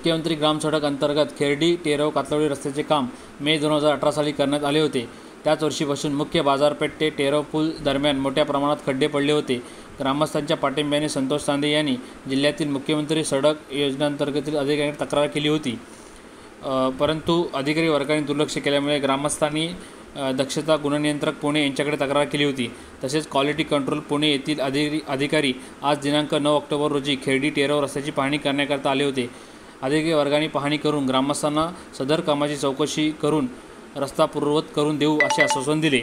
मुख्यमंत्री ग्रामसडक अंतर्गत खेर्डी टेरव कातळवडी रस्त्याचे काम मे 2018 साली करण्यात आले होते। त्याच वर्षीपासून मुख्य बाजारपेठ ते टेरव पूल दरम्यान मोठ्या प्रमाणात खड्डे पडले होते। ग्रामस्थांच्या पाठिंब्याने संतोष चांदे यांनी जिल्ह्यातील मुख्यमंत्री सडक योजनेअंतर्गत अधिकाऱ्यांनी तक्रार केली होती, परंतु अधिकारी वर्गाने दुर्लक्ष केल्यामुळे ग्रामस्थांनी दक्षता गुणनियंत्रक पुणे यांच्याकडे तक्रार केली होती। तसेच क्वालिटी कंट्रोल पुणे येथील अधिकारी आज दिनांक 9 ऑक्टोबर रोजी खेर्डी टेरव रस्त्याची पाहणी करण्याकरता आले होते। अधिकारी वर्गाने पाहणी करून ग्रामस्थांना सदर कामाची चौकशी करून रस्ता पूर्ववत करून देऊ असे आश्वासन दिले।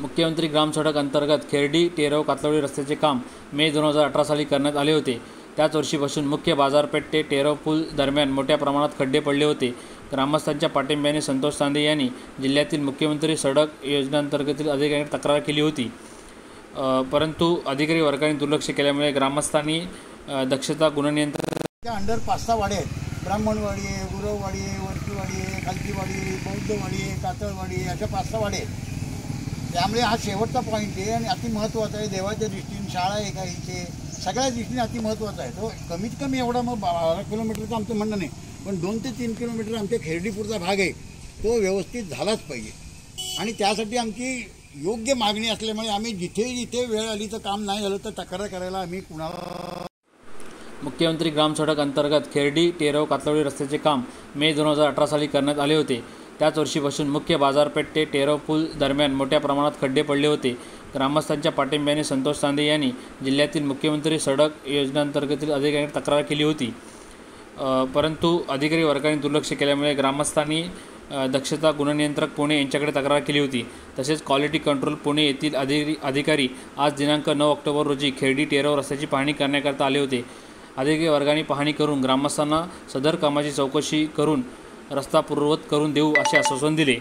मुख्यमंत्री ग्रामसडक अंतर्गत खेर्डी टेरव कातळवडी रस्त्याचे काम मे 2018 साली करण्यात आले होते। त्याच वर्षीपासून मुख्य बाजारपेठ ते टेरव पूल दरम्यान मोठ्या प्रमाणात खड्डे पडले होते। ग्रामस्थांच्या पाठिंब्याने संतोष चांदे यांनी जिल्ह्यातील मुख्यमंत्री सडक योजनेअंतर्गत अधिकाऱ्यांनी तक्रार केली होती, परंतु अधिकारी वर्गाने दुर्लक्ष केल्यामुळे ग्रामस्थांनी दक्षता गुणनियंत्रक अंडर 5-6 वाडे आहेत। ब्राह्मणवाडी आहे, गुरववाडी आहे, वरकीवाडी आहे, खालकीवाडी आहे, बौद्धवाडी आहे, कातळवाडी आहे, अशा 5-6 वाडे आहेत। त्यामुळे हा शेवटचा पॉईंट आहे आणि अति महत्त्वाचा आहे। देवाच्या दृष्टीने शाळा आहे का इथे, सगळ्या दृष्टीने अति महत्त्वाचा आहे। तो कमीत कमी एवढा मग 12 किलोमीटरचं आमचं म्हणणं नाही, पण 2 ते 3 किलोमीटर आमच्या खेर्डीपूरचा भाग आहे, तो व्यवस्थित झालाच पाहिजे। आणि त्यासाठी आमची योग्य मागणी असल्यामुळे आम्ही जिथे वेळ आली तर काम नाही झालं तर तक्रार करायला आम्ही कुणाला। मुख्यमंत्री ग्रामसडक अंतर्गत खेर्डी टेरव कातळवडी रस्त्याचे काम मे 2018 साली करण्यात आले होते। त्याच वर्षीपासून मुख्य बाजारपेठ ते टेरव पूल दरम्यान मोठ्या प्रमाणात खड्डे पडले होते। ग्रामस्थांच्या पाठिंब्याने संतोष चांदे यांनी जिल्ह्यातील मुख्यमंत्री सडक योजनेअंतर्गत अधिकाऱ्यांनी तक्रार केली होती, परंतु अधिकारी वर्गाने दुर्लक्ष केल्यामुळे ग्रामस्थांनी दक्षता गुणनियंत्रक पुणे यांच्याकडे तक्रार केली होती। तसेच क्वालिटी कंट्रोल पुणे येथील अधिकारी आज दिनांक 9 ऑक्टोबर रोजी खेर्डी टेरव रस्त्याची पाहणी करण्याकरता आले होते। अधिकारी वर्गाने पाहणी करून ग्रामस्थांना सदर कामाची चौकशी करून रस्ता पूर्ववत करून देऊ असे आश्वासन दिले।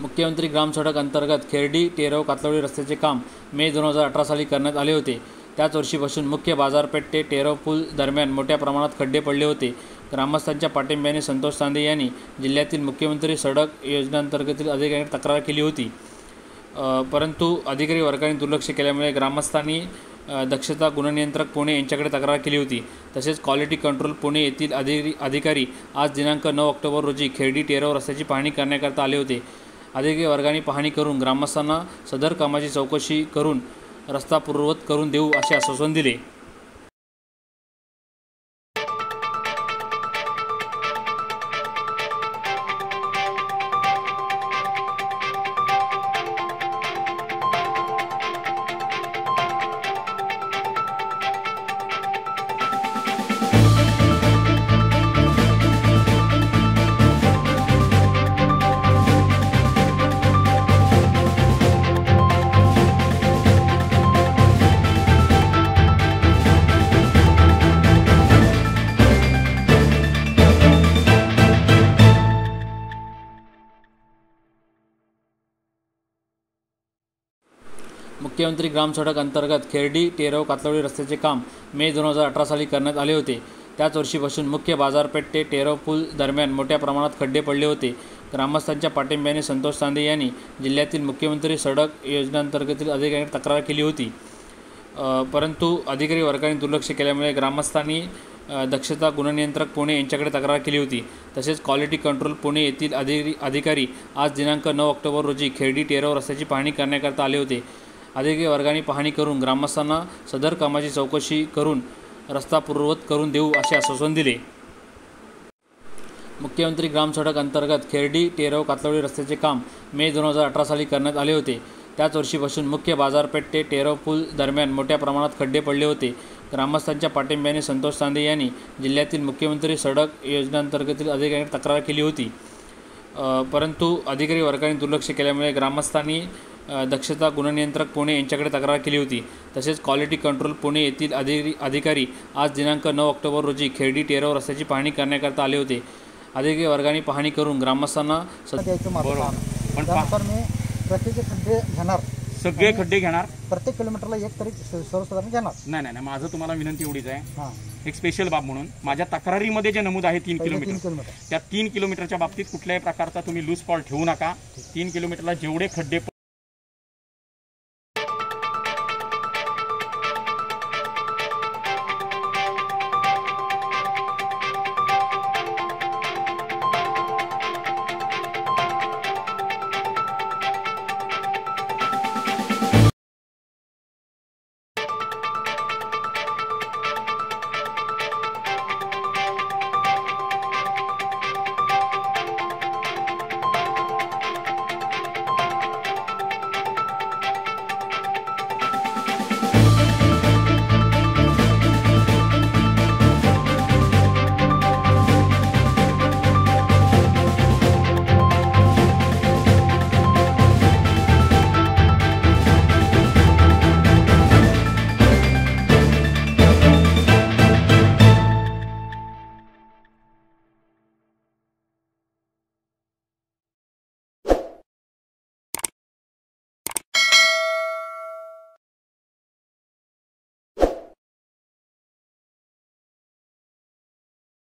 मुख्यमंत्री ग्रामसडक अंतर्गत खेर्डी टेरव कातळवडी रस्त्याचे काम मे 2018 साली करण्यात आले होते। त्याच वर्षीपासून मुख्य बाजारपेठ ते टेरव पूल दरम्यान मोठ्या प्रमाणात खड्डे पडले होते। ग्रामस्थांच्या पाठिंब्याने संतोष चांदे यांनी जिल्ह्यातील मुख्यमंत्री सडक योजनेअंतर्गत अधिकाऱ्यांनी तक्रार केली होती, परंतु अधिकारी वर्गाने दुर्लक्ष केल्यामुळे ग्रामस्थांनी दक्षता गुणनियंत्रक पुणे यांच्याकडे तक्रार केली होती। तसेच क्वालिटी कंट्रोल पुणे येथील अधिकारी आज दिनांक 9 ऑक्टोबर रोजी खेर्डी टेरव रस्त्याची पाहणी करण्याकरता आले होते। अधिकारी वर्गाने पाहणी करून ग्रामस्थांना सदर कामाची चौकशी करून रस्ता पूर्ववत करून देऊ असे आश्वासन दिले। मुख्यमंत्री ग्रामसडक अंतर्गत खेर्डी टेरव कातळवडी रस्त्याचे काम मे 2018 साली करण्यात आले होते। त्याच वर्षीपासून मुख्य बाजारपेठ ते टेरव पूल दरम्यान मोठ्या प्रमाणात खड्डे पडले होते। ग्रामस्थांच्या पाठिंब्याने संतोष चांदे यांनी जिल्ह्यातील मुख्यमंत्री सडक योजनेअंतर्गत अधिकाऱ्यांनी तक्रार केली होती, परंतु अधिकारी वर्गाने दुर्लक्ष केल्यामुळे ग्रामस्थांनी दक्षता गुणनियंत्रक पुणे यांच्याकडे तक्रार केली होती। तसेच क्वालिटी कंट्रोल पुणे येथील अधिकारी आज दिनांक 9 ऑक्टोबर रोजी खेर्डी टेरव रस्त्याची पाहणी करण्याकरता आले होते। अधिकारी वर्गाने पाहणी करून ग्रामस्थांना सदर कामाची चौकशी करून रस्ता पूर्ववत करून देऊ असे आश्वासन दिले। मुख्यमंत्री ग्रामसडक अंतर्गत खेर्डी टेरव कातळवडी रस्त्याचे काम मे 2018 साली करण्यात आले होते। त्याच वर्षीपासून मुख्य बाजारपेठ ते टेरव पूल दरम्यान मोठ्या प्रमाणात खड्डे पडले होते। ग्रामस्थांच्या पाठिंब्याने संतोष चांदे यांनी जिल्ह्यातील मुख्यमंत्री सडक योजनेअंतर्गत अधिकाऱ्यांनी तक्रार केली होती, परंतु अधिकारी वर्गाने दुर्लक्ष केल्यामुळे ग्रामस्थांनी दक्षता गुणनियंत्रक पुणे यांच्याकडे तक्रार केली होती। तसेच क्वालिटी कंट्रोल पुणे येथील अधिकारी आज दिनांक 9 ऑक्टोबर रोजी खेर्डी टेरव रस्त्याची पाहणी करण्याकरता आले होते। अधिकारी वर्गाने पाहणी करून ग्रामस्थांना द्यायचं माझं काम. पण त्यानुसार मी प्रत्येक खड्डे घेणार, सगळे खड्डे घेणार, प्रत्येक किलोमीटरला एक तरी सर्वसाधारण घेणार. नाही माझं तुम्हाला विनंती एवढीच आहे, हां, एक स्पेशल बाब म्हणून माझ्या तक्रारीमध्ये जे नमूद आहे 3 3 किलोमीटर, किलोमीटर त्या 3 किलोमीटरच्या बाबतीत कुठल्याही प्रकारचा तुम्ही लूज पॉल ठेवू नका. 3 किलोमीटरला जेवढे खड्डे